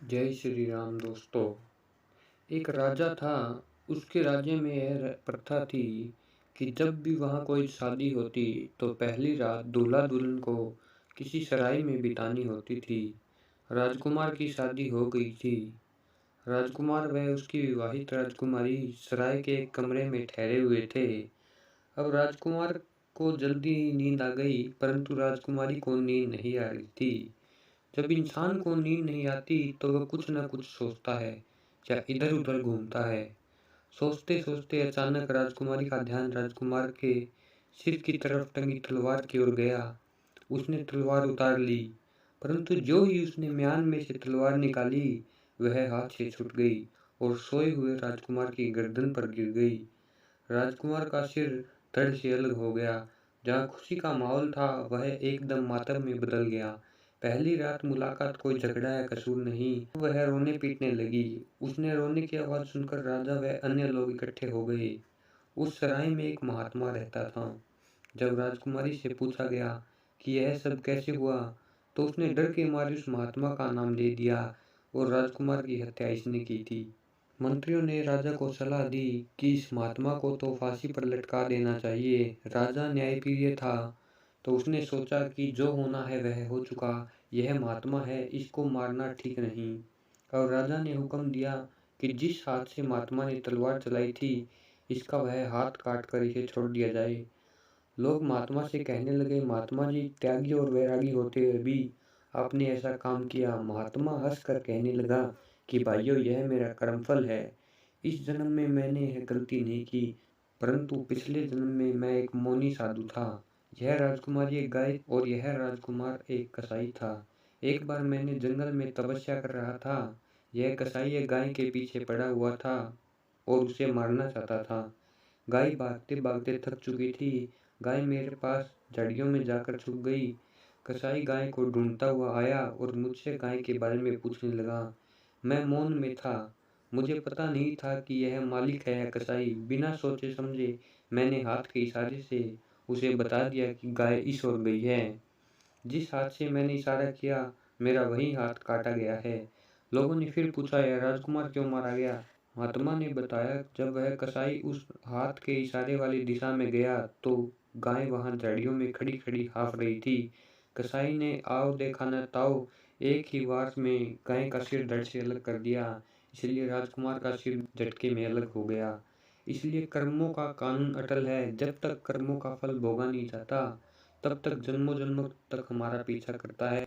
जय श्री राम दोस्तों। एक राजा था। उसके राज्य में यह प्रथा थी कि जब भी वहाँ कोई शादी होती तो पहली रात दूल्हा दुल्हन को किसी सराय में बितानी होती थी। राजकुमार की शादी हो गई थी। राजकुमार व उसकी विवाहित राजकुमारी सराय के एक कमरे में ठहरे हुए थे। अब राजकुमार को जल्दी नींद आ गई, परंतु राजकुमारी को नींद नहीं आ रही थी। जब इंसान को नींद नहीं आती तो वह कुछ न कुछ सोचता है या इधर उधर घूमता है। सोचते सोचते अचानक राजकुमारी का ध्यान राजकुमार के सिर की तरफ टंगी तलवार की ओर गया। उसने तलवार उतार ली, परंतु जो ही उसने म्यान में से तलवार निकाली वह हाथ से छूट गई और सोए हुए राजकुमार की गर्दन पर गिर गई। राजकुमार का सिर धड़ से अलग हो गया। जहाँ खुशी का माहौल था वह एकदम मातम में बदल गया। पहली रात मुलाकात कोई झगड़ा या कसूर नहीं, वह रोने पीटने लगी। उसने रोने की आवाज़ सुनकर राजा व अन्य लोग इकट्ठे हो गए। उस सराय में एक महात्मा रहता था। जब राजकुमारी से पूछा गया कि यह सब कैसे हुआ, तो उसने डर के मारे उस महात्मा का नाम ले दिया और राजकुमार की हत्या इसने की थी। मंत्रियों ने राजा को सलाह दी कि इस महात्मा को तो फांसी पर लटका देना चाहिए। राजा न्यायप्रिय था, तो उसने सोचा कि जो होना है वह हो चुका, यह महात्मा है, इसको मारना ठीक नहीं। और राजा ने हुक्म दिया कि जिस हाथ से महात्मा ने तलवार चलाई थी, इसका वह हाथ काट कर इसे छोड़ दिया जाए। लोग महात्मा से कहने लगे, महात्मा जी त्यागी और वैरागी होते हुए भी आपने ऐसा काम किया। महात्मा हंसकर कहने लगा कि भाइयों, यह मेरा कर्मफल है। इस जन्म में मैंने यह गलती नहीं की, परंतु पिछले जन्म में मैं एक मौनी साधु था। यह राजकुमारी एक गाय और यह राजकुमार एक कसाई था। एक बार मैंने जंगल में तपस्या कर रहा था। यह कसाई एक गाय के पीछे पड़ा हुआ था और उसे मारना चाहता था। गाय भागते भागते थक चुकी थी। गाय मेरे पास झाड़ियों में जाकर छुप गई। कसाई गाय को ढूंढता हुआ आया और मुझसे गाय के बारे में पूछने लगा। मैं मौन में था। मुझे पता नहीं था कि यह मालिक है या कसाई। बिना सोचे समझे मैंने हाथ के इशारे से उसे बता दिया कि गाय इस ओर गई है। जिस हाथ से मैंने इशारा किया, मेरा वही हाथ काटा गया है। लोगों ने फिर पूछा, यह राजकुमार क्यों मारा गया? महात्मा ने बताया, जब वह कसाई उस हाथ के इशारे वाली दिशा में गया तो गाय वहां झाड़ियों में खड़ी खड़ी हाँफ रही थी। कसाई ने आओ देखा न ताओ, एक ही वार में गाय का सिर धड़ से अलग कर दिया। इसलिए राजकुमार का सिर झटके में अलग हो गया। इसलिए कर्मों का कानून अटल है। जब तक कर्मों का फल भोगा नहीं जाता, तब तक जन्मों जन्मों तक हमारा पीछा करता है।